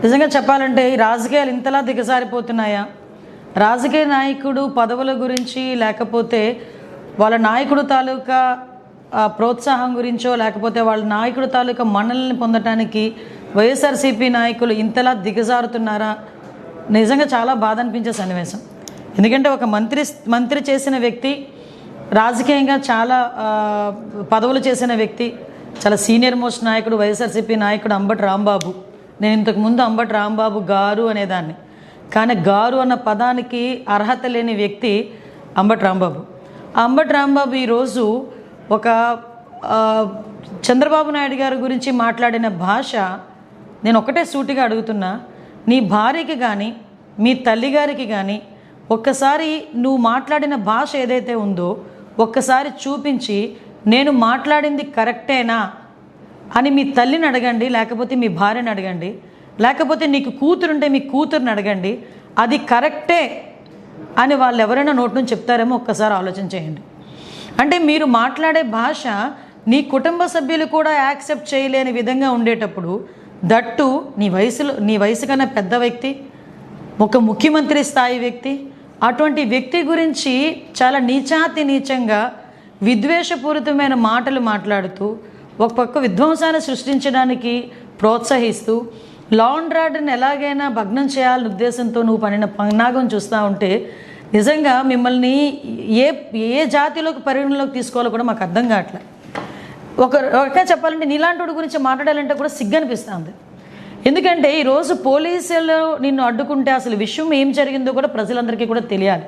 నిజంగా చెప్పాలంటే ఈ రాజకీయాలు ఇంతలా దిగజారిపోతున్నాయా? రాజకీయ నాయకుడు పదవుల గురించి, లేకపోతే వాళ్ళ నాయకుడు తాలూకా ప్రోత్సాహం గురించో, లేకపోతే వాళ్ళ నాయకుడు తాలూకా మన్ననల్ని పొందటానికి వైఎస్ఆర్సీపీ నాయకులు ఇంతలా దిగజారుతున్నారా? నిజంగా చాలా బాధ అనిపించే సన్నివేశం. ఎందుకంటే ఒక మంత్రి చేసిన వ్యక్తి, రాజకీయంగా చాలా పదవులు చేసిన వ్యక్తి, చాలా సీనియర్ మోస్ట్ నాయకుడు, వైఎస్ఆర్సీపీ నాయకుడు అంబటి రాంబాబు. నేను ఇంతకుముందు అంబటి రాంబాబు గారు అనేదాన్ని, కానీ గారు అన్న పదానికి అర్హత లేని వ్యక్తి అంబటి రాంబాబు. అంబటి రాంబాబు ఈరోజు ఒక చంద్రబాబు నాయుడు గారి గురించి మాట్లాడిన భాష, నేను ఒకటే సూటిగా అడుగుతున్నా, నీ భార్యకి కానీ మీ తల్లిగారికి కానీ ఒక్కసారి నువ్వు మాట్లాడిన భాష ఏదైతే ఉందో ఒక్కసారి చూపించి, నేను మాట్లాడింది కరెక్టేనా అని మీ తల్లిని అడగండి, లేకపోతే మీ భార్యని అడగండి, లేకపోతే నీకు కూతురుంటే మీ కూతురుని అడగండి, అది కరెక్టే అని వాళ్ళు ఎవరైనా నోటి నుంచి చెప్తారేమో ఒక్కసారి ఆలోచన చేయండి. అంటే మీరు మాట్లాడే భాష నీ కుటుంబ సభ్యులు కూడా యాక్సెప్ట్ చేయలేని విధంగా ఉండేటప్పుడు, దట్టు నీ వయసు కన్నా పెద్ద వ్యక్తి, ఒక ముఖ్యమంత్రి స్థాయి వ్యక్తి, అటువంటి వ్యక్తి గురించి చాలా నీచంగా విద్వేషపూరితమైన మాటలు మాట్లాడుతూ, ఒక పక్క విధ్వంసాన్ని సృష్టించడానికి ప్రోత్సహిస్తూ, లా అండ్ ఆర్డర్ని ఎలాగైనా భగ్నం చేయాలనే ఉద్దేశంతో నువ్వు పనిన పన్నాగం చూస్తూ ఉంటే, నిజంగా మిమ్మల్ని ఏ జాతిలోకి పరిగణలోకి తీసుకోవాలో కూడా మాకు అర్థం కావట్లేదు. ఒక చెప్పాలంటే నీలాంటి గురించి మాట్లాడాలంటే కూడా సిగ్గు అనిపిస్తుంది. ఎందుకంటే ఈరోజు పోలీసులు నిన్ను అడ్డుకుంటే అసలు విషయం ఏం జరిగిందో కూడా ప్రజలందరికీ కూడా తెలియాలి.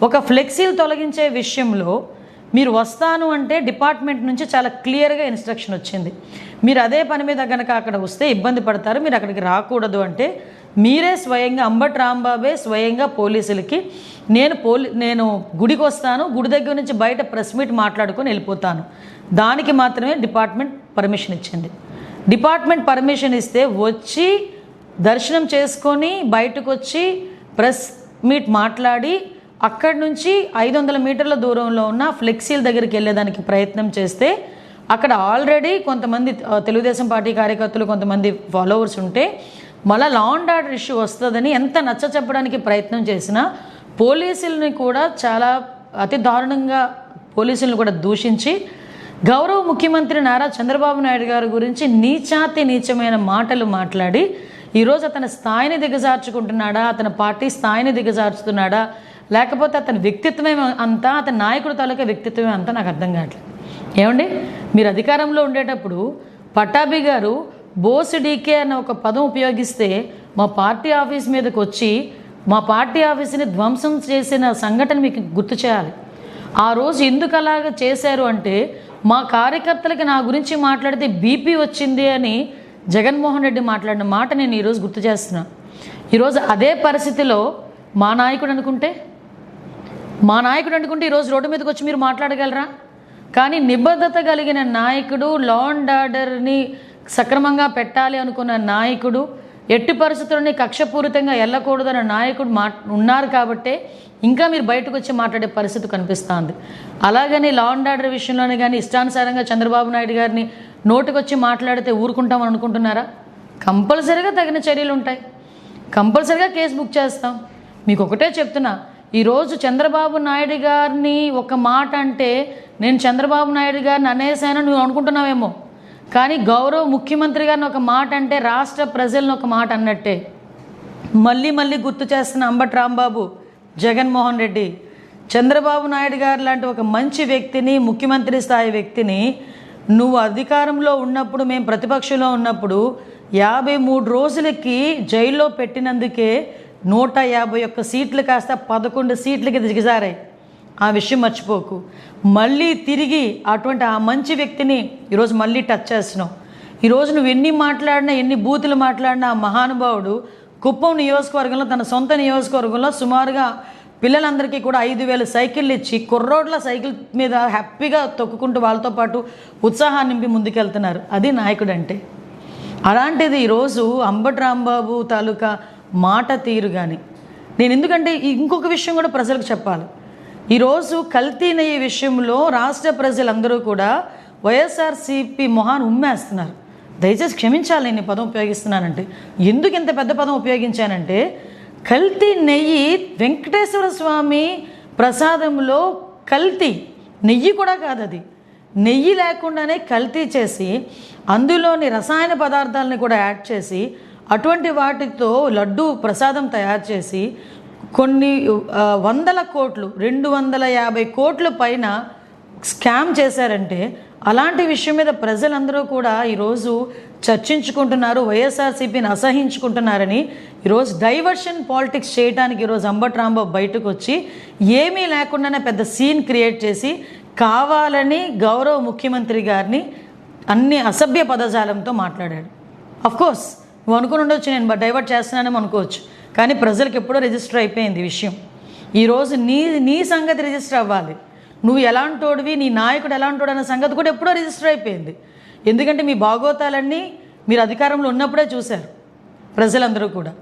ఒక ఫ్లెక్సీలు తొలగించే విషయంలో మీరు వస్తాను అంటే డిపార్ట్మెంట్ నుంచి చాలా క్లియర్గా ఇన్స్ట్రక్షన్ వచ్చింది. మీరు అదే పని మీద కనుక అక్కడ వస్తే ఇబ్బంది పడతారు, మీరు అక్కడికి రాకూడదు అంటే మీరే స్వయంగా అంబటి రాంబాబే స్వయంగా పోలీసులకి నేను గుడికి వస్తాను, గుడి దగ్గర నుంచి బయట ప్రెస్ మీట్ మాట్లాడుకొని వెళ్ళిపోతాను, దానికి మాత్రమే డిపార్ట్మెంట్ పర్మిషన్ ఇచ్చింది. డిపార్ట్మెంట్ పర్మిషన్ ఇస్తే వచ్చి దర్శనం చేసుకొని బయటకు వచ్చి ప్రెస్ మీట్ మాట్లాడి అక్కడి నుంచి 500 మీటర్ల దూరంలో ఉన్న ఫ్లెక్సీల దగ్గరికి వెళ్ళేదానికి ప్రయత్నం చేస్తే, అక్కడ ఆల్రెడీ కొంతమంది తెలుగుదేశం పార్టీ కార్యకర్తలు, కొంతమంది ఫాలోవర్స్ ఉంటే మళ్ళీ లా అండ్ ఆర్డర్ ఇష్యూ వస్తుందని ఎంత నచ్చ చెప్పడానికి ప్రయత్నం చేసినా పోలీసుల్ని కూడా చాలా అతి దారుణంగా పోలీసులను కూడా దూషించి, గౌరవ ముఖ్యమంత్రి నారా చంద్రబాబు నాయుడు గారి గురించి నీచమైన మాటలు మాట్లాడి ఈరోజు అతని స్థాయిని దిగజార్చుకుంటున్నాడా, అతని పార్టీ స్థాయిని దిగజార్చుతున్నాడా, లేకపోతే అతని వ్యక్తిత్వమే అంతా, అతని నాయకుడు తాలూకా వ్యక్తిత్వమే అంతా నాకు అర్థం కావట్లేదు. ఏమండి, మీరు అధికారంలో ఉండేటప్పుడు పట్టాభి గారు బోస్ డీకే అన్న ఒక పదం ఉపయోగిస్తే మా పార్టీ ఆఫీస్ మీదకి వచ్చి మా పార్టీ ఆఫీస్ని ధ్వంసం చేసిన సంఘటన మీకు గుర్తు చేయాలి. ఆ రోజు ఎందుకు అలాగ చేశారు అంటే, మా కార్యకర్తలకి నా గురించి మాట్లాడితే బీపీ వచ్చింది అని జగన్మోహన్ రెడ్డి మాట్లాడిన మాట నేను ఈరోజు గుర్తు చేస్తున్నా. ఈరోజు అదే పరిస్థితిలో మా నాయకుడు అనుకుంటే ఈరోజు రోడ్డు మీదకి వచ్చి మీరు మాట్లాడగలరా? కానీ నిబద్ధత కలిగిన నాయకుడు, లా అండ్ ఆర్డర్ని సక్రమంగా పెట్టాలి అనుకున్న నాయకుడు, ఎట్టి పరిస్థితులని కక్షపూరితంగా వెళ్ళకూడదన్న నాయకుడు ఉన్నారు కాబట్టే ఇంకా మీరు బయటకు వచ్చి మాట్లాడే పరిస్థితి కనిపిస్తుంది. అలాగని లా అండ్ ఆర్డర్ విషయంలోనే కానీ ఇష్టానుసారంగా చంద్రబాబు నాయుడు గారిని నోటికొచ్చి మాట్లాడితే ఊరుకుంటామని అనుకుంటున్నారా? కంపల్సరీగా తగిన చర్యలు ఉంటాయి, కంపల్సరీగా కేసు బుక్ చేస్తాం. మీకు ఒకటే చెప్తున్నా, ఈరోజు చంద్రబాబు నాయుడు గారిని ఒక మాట అంటే నేను చంద్రబాబు నాయుడు గారిని అనేసాను నువ్వు అనుకుంటున్నావేమో, కానీ గౌరవ ముఖ్యమంత్రి గారిని ఒక మాట అంటే రాష్ట్ర ప్రజలను ఒక మాట అన్నట్టే. మళ్ళీ గుర్తు చేస్తున్న అంబటి రాంబాబు, జగన్మోహన్ రెడ్డి, చంద్రబాబు నాయుడు గారు లాంటి ఒక మంచి వ్యక్తిని, ముఖ్యమంత్రి స్థాయి వ్యక్తిని నువ్వు అధికారంలో ఉన్నప్పుడు, మేము ప్రతిపక్షంలో ఉన్నప్పుడు 53 రోజులకి జైల్లో పెట్టినందుకే 151 సీట్లు కాస్త 11 సీట్లకి దిగజారాయి. ఆ విషయం మర్చిపోకు. మళ్ళీ తిరిగి అటువంటి ఆ మంచి వ్యక్తిని ఈరోజు మళ్ళీ టచ్ చేస్తున్నావు. ఈరోజు నువ్వు ఎన్ని మాట్లాడినా, ఎన్ని బూతులు మాట్లాడినా ఆ మహానుభావుడు కుప్పం నియోజకవర్గంలో, తన సొంత నియోజకవర్గంలో సుమారుగా పిల్లలందరికీ కూడా 5,000 సైకిళ్ళు ఇచ్చి కుర్రోడ్ల సైకిల్ మీద హ్యాపీగా తొక్కుకుంటూ వాళ్ళతో పాటు ఉత్సాహాన్ని నింపి ముందుకెళ్తున్నారు. అది నాయకుడు అంటే. అలాంటిది ఈరోజు అంబటి రాంబాబు తాలూకా మాట తీరు కానీ, నేను ఎందుకంటే ఇంకొక విషయం కూడా ప్రజలకు చెప్పాలి. ఈరోజు కల్తీ నెయ్యి విషయంలో రాష్ట్ర ప్రజలందరూ కూడా వైఎస్ఆర్సీపీ మొహాన్ని ఉమ్మేస్తున్నారు. దయచేసి క్షమించాలి నేను ఈ పదం ఉపయోగిస్తున్నానంటే. ఎందుకు ఇంత పెద్ద పదం ఉపయోగించానంటే, కల్తీ నెయ్యి వెంకటేశ్వర స్వామి ప్రసాదంలో కల్తీ నెయ్యి కూడా కాదు, అది నెయ్యి లేకుండానే కల్తీ చేసి అందులోని రసాయన పదార్థాలని కూడా యాడ్ చేసి అటువంటి వాటితో లడ్డు ప్రసాదం తయారు చేసి కొన్ని వందల కోట్లు 250 కోట్ల పైన స్కామ్ చేశారంటే, అలాంటి విషయం మీద ప్రజలందరూ కూడా ఈరోజు చర్చించుకుంటున్నారు, వైఎస్ఆర్సీపీని అసహించుకుంటున్నారని. ఈరోజు డైవర్షన్ పాలిటిక్స్ చేయడానికి ఈరోజు అంబటి రాంబాబు బయటకు వచ్చి ఏమీ లేకుండానే పెద్ద సీన్ క్రియేట్ చేసి కావాలని గౌరవ ముఖ్యమంత్రి గారిని అన్ని అసభ్య పదజాలంతో మాట్లాడాడు. అఫ్కోర్స్ నువ్వు అనుకుని ఉండొచ్చు నేను డైవర్ట్ చేస్తున్నానేమో అనుకోవచ్చు, కానీ ప్రజలకు ఎప్పుడో రిజిస్టర్ అయిపోయింది ఈ విషయం. ఈరోజు నీ సంగతి రిజిస్టర్ అవ్వాలి. నువ్వు ఎలాంటోడివి, నీ నాయకుడు ఎలాంటోడు అనే సంగతి కూడా ఎప్పుడో రిజిస్టర్ అయిపోయింది. ఎందుకంటే మీ భాగోతాలన్నీ మీరు అధికారంలో ఉన్నప్పుడే చూశారు ప్రజలందరూ కూడా.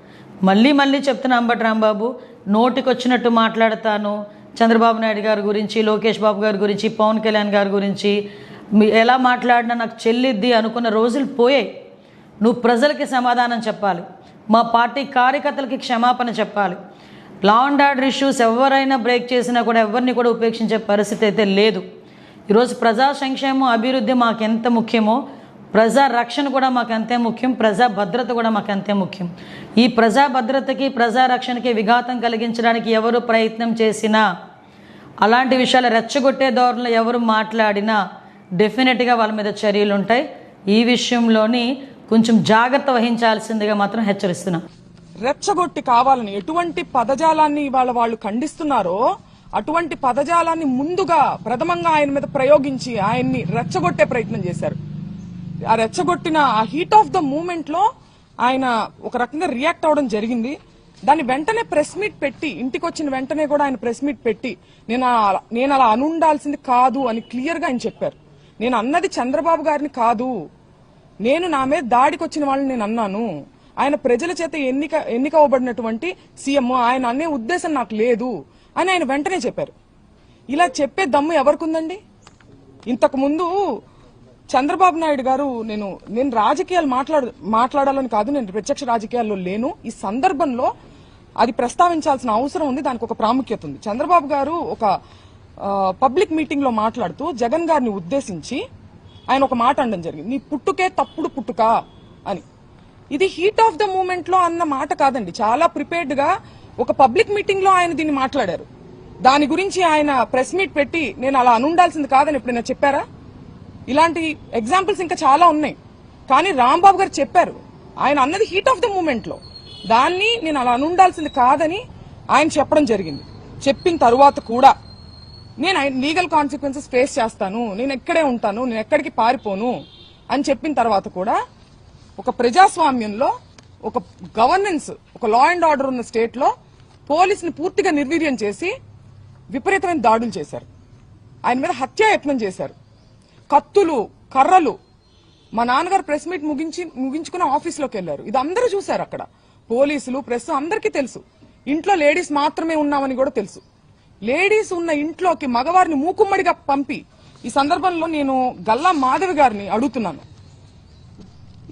మళ్ళీ చెప్తున్నా అంబటి రాంబాబు, నోటికొచ్చినట్టు మాట్లాడతాను చంద్రబాబు నాయుడు గారి గురించి, లోకేష్ బాబు గారి గురించి, పవన్ కళ్యాణ్ గారి గురించి ఎలా మాట్లాడినా నాకు చెల్లిద్ది అనుకున్న రోజులు పోయాయి. నువ్వు ప్రజలకి సమాధానం చెప్పాలి, మా పార్టీ కార్యకర్తలకి క్షమాపణ చెప్పాలి. లా అండ్ ఆర్డర్ ఇష్యూస్ ఎవరైనా బ్రేక్ చేసినా కూడా ఎవరిని కూడా ఉపేక్షించే పరిస్థితి అయితే లేదు. ఈరోజు ప్రజా సంక్షేమం అభివృద్ధి మాకు ఎంత ముఖ్యమో ప్రజా రక్షణ కూడా మాకు అంతే ముఖ్యం, ప్రజా భద్రత కూడా మాకు అంతే ముఖ్యం. ఈ ప్రజా భద్రతకి ప్రజా రక్షణకి విఘాతం కలిగించడానికి ఎవరు ప్రయత్నం చేసినా, అలాంటి విషయాలు రెచ్చగొట్టే ధోరణిలో ఎవరు మాట్లాడినా డెఫినెట్గా వాళ్ళ మీద చర్యలు ఉంటాయి. ఈ విషయంలోని కొంచెం జాగ్రత్త వహించాల్సిందిగా మాత్రం హెచ్చరిస్తున్నాం. రెచ్చగొట్టి కావాలని ఎటువంటి పదజాలాన్ని ఇవాళ వాళ్ళు ఖండిస్తున్నారో అటువంటి పదజాలాన్ని ముందుగా ప్రథమంగా ఆయన మీద ప్రయోగించి ఆయన్ని రెచ్చగొట్టే ప్రయత్నం చేశారు. ఆ రెచ్చగొట్టిన ఆ హీట్ ఆఫ్ ద మూమెంట్ లో ఆయన ఒక రకంగా రియాక్ట్ అవడం జరిగింది. దాన్ని వెంటనే ప్రెస్ మీట్ పెట్టి, ఇంటికి వచ్చిన వెంటనే కూడా ఆయన ప్రెస్ మీట్ పెట్టి నేను అలా అనుండాల్సింది కాదు అని క్లియర్ గా ఆయన చెప్పారు. నేను అన్నది చంద్రబాబు గారిని కాదు, నేను నా మీద దాడికి వచ్చిన వాళ్ళని నేను అన్నాను, ఆయన ప్రజల చేత ఎన్నిక అవ్వబడినటువంటి సీఎం, ఆయన అనే ఉద్దేశం నాకు లేదు అని ఆయన వెంటనే చెప్పారు. ఇలా చెప్పే దమ్ము ఎవరికుందండి? ఇంతకు ముందు చంద్రబాబు నాయుడు గారు నేను రాజకీయాలు మాట్లాడాలని కాదు, నేను ప్రత్యక్ష రాజకీయాల్లో లేను, ఈ సందర్భంలో అది ప్రస్తావించాల్సిన అవసరం ఉంది, దానికి ఒక ప్రాముఖ్యత ఉంది. చంద్రబాబు గారు ఒక పబ్లిక్ మీటింగ్ లో మాట్లాడుతూ జగన్ గారిని ఉద్దేశించి ఆయన ఒక మాట అనడం జరిగింది, నీ పుట్టుకే తప్పుడు పుట్టుక అని. ఇది హీట్ ఆఫ్ ద మూమెంట్ లో అన్న మాట కాదండి, చాలా ప్రిపేర్డ్ గా ఒక పబ్లిక్ మీటింగ్ లో ఆయన దీన్ని మాట్లాడారు. దాని గురించి ఆయన ప్రెస్ మీట్ పెట్టి నేను అలా అనుండాల్సింది కాదని ఎప్పుడైనా చెప్పారా? ఇలాంటి ఎగ్జాంపుల్స్ ఇంకా చాలా ఉన్నాయి. కానీ రాంబాబు గారు చెప్పారు, ఆయన అన్నది హీట్ ఆఫ్ ద మూమెంట్ లో, దాన్ని నేను అలా అనుండాల్సింది కాదని ఆయన చెప్పడం జరిగింది. చెప్పిన తరువాత కూడా నేను లీగల్ కాన్సిక్వెన్సెస్ ఫేస్ చేస్తాను, నేను ఎక్కడే ఉంటాను, నేను ఎక్కడికి పారిపోను అని చెప్పిన తర్వాత కూడా ఒక ప్రజాస్వామ్యంలో, ఒక గవర్నెన్స్, ఒక లా అండ్ ఆర్డర్ ఉన్న స్టేట్ లో పోలీసుని పూర్తిగా నిర్వీర్యం చేసి విపరీతమైన దాడులు చేశారు. ఆయన మీద హత్యాయత్నం చేశారు. కత్తులు, కర్రలు. మా నాన్నగారు ప్రెస్ మీట్ ముగించుకుని ఆఫీస్లోకి వెళ్లారు. ఇది అందరూ చూశారు అక్కడ, పోలీసులు, ప్రెస్ అందరికీ తెలుసు. ఇంట్లో లేడీస్ మాత్రమే ఉన్నామని కూడా తెలుసు. లేడీస్ ఉన్న ఇంట్లోకి మగవారిని మూకుమ్మడిగా పంపి, ఈ సందర్భంలో నేను గల్లా మాధవి గారిని అడుగుతున్నాను,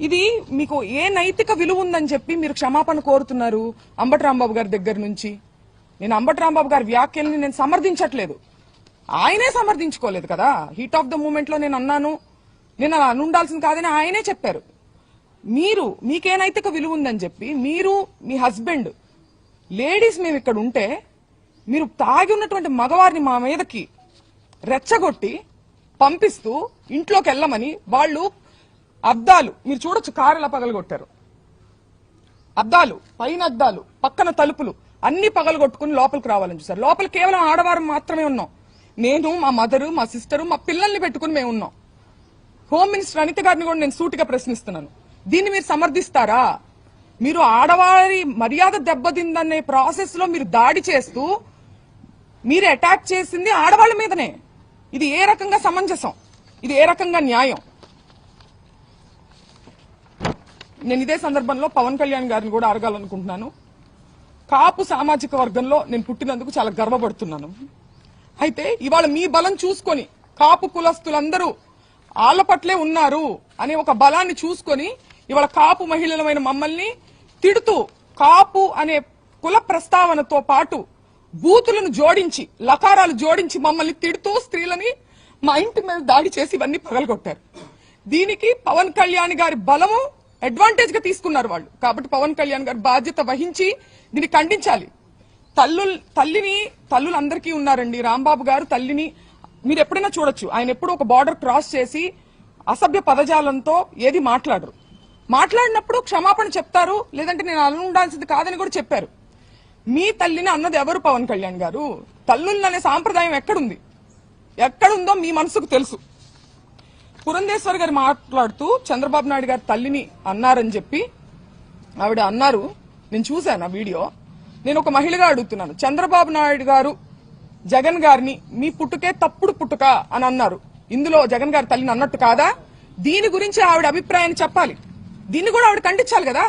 ఇది మీకు ఏ నైతిక విలువ ఉందని చెప్పి మీరు క్షమాపణ కోరుతున్నారు అంబటి రాంబాబు గారి దగ్గర నుంచి? నేను అంబటి రాంబాబు గారి వ్యాఖ్యల్ని నేను సమర్థించట్లేదు, ఆయనే సమర్థించుకోలేదు కదా. హీట్ ఆఫ్ ద మూమెంట్ లో నేను అన్నాను, నేను అలా అనుండాల్సింది కాదని ఆయనే చెప్పారు. మీకే నైతిక విలువ ఉందని చెప్పి మీరు, మీ హస్బెండ్, లేడీస్ మేము ఇక్కడ ఉంటే మీరు తాగి ఉన్నటువంటి మగవారిని మా మీదకి రెచ్చగొట్టి పంపిస్తూ ఇంట్లోకి వెళ్ళమని, వాళ్ళు అద్దాలు మీరు చూడొచ్చు, కారు ఎలా పగలగొట్టారు, అద్దాలు, పైన అద్దాలు, పక్కన తలుపులు అన్ని పగలగొట్టుకుని లోపలికి రావాలని చూసారు. లోపల కేవలం ఆడవారు మాత్రమే ఉన్నాం. నేను, మా మదరు, మా సిస్టరు, మా పిల్లల్ని పెట్టుకుని మేము ఉన్నాం. హోమ్ మినిస్టర్ అనిత గారిని కూడా నేను సూటిగా ప్రశ్నిస్తున్నాను, దీన్ని మీరు సమర్థిస్తారా? మీరు ఆడవారి మర్యాద దెబ్బతిందనే ప్రాసెస్ లో మీరు దాడి చేస్తూ మీరు అటాక్ చేసింది ఆడవాళ్ల మీదనే. ఇది ఏ రకంగా సమంజసం? ఇది ఏ రకంగా న్యాయం? నేను ఇదే సందర్భంలో పవన్ కళ్యాణ్ గారిని కూడా అడగాలనుకుంటున్నాను. కాపు సామాజిక వర్గంలో నేను పుట్టినందుకు చాలా గర్వపడుతున్నాను. అయితే ఇవాళ మీ బలం చూసుకొని కాపు కులస్తులందరూ వాళ్ళ పట్లే ఉన్నారు అనే ఒక బలాన్ని చూసుకొని ఇవాళ కాపు మహిళలమైన మమ్మల్ని తిడుతూ కాపు అనే కుల ప్రస్తావనతో పాటు బూతులను జోడించి లకారాలు జోడించి మమ్మల్ని తిడుతూ స్త్రీలని మా ఇంటి మీద దాడి చేసి ఇవన్నీ పగలగొట్టారు. దీనికి పవన్ కళ్యాణ్ గారి బలము అడ్వాంటేజ్ గా తీసుకున్నారు వాళ్ళు. కాబట్టి పవన్ కళ్యాణ్ గారు బాధ్యత వహించి దీన్ని ఖండించాలి. తల్లులు అందరికీ ఉన్నారండి. రాంబాబు గారు తల్లిని మీరు ఎప్పుడైనా చూడొచ్చు. ఆయన ఎప్పుడు ఒక బార్డర్ క్రాస్ చేసి అసభ్య పదజాలంతో ఏది మాట్లాడరు. మాట్లాడినప్పుడు క్షమాపణ చెప్తారు, లేదంటే నేను అలా ఉండాల్సింది కాదని కూడా చెప్పారు. మీ తల్లిని అన్నది ఎవరు? పవన్ కళ్యాణ్ గారు. తల్లులు అనే సాంప్రదాయం ఎక్కడుందో మీ మనసుకు తెలుసు. పురంధేశ్వర్ గారు మాట్లాడుతూ చంద్రబాబు నాయుడు గారు తల్లిని అన్నారని చెప్పి ఆవిడ అన్నారు. నేను చూశాను ఆ వీడియో. నేను ఒక మహిళగా అడుగుతున్నాను, చంద్రబాబు నాయుడు గారు జగన్ గారిని మీ పుట్టుకే తప్పుడు పుట్టుక అని అన్నారు. ఇందులో జగన్ గారి తల్లిని అన్నట్టు కాదా? దీని గురించి ఆవిడ అభిప్రాయాన్ని చెప్పాలి. దీన్ని కూడా ఆవిడ ఖండించాలి కదా.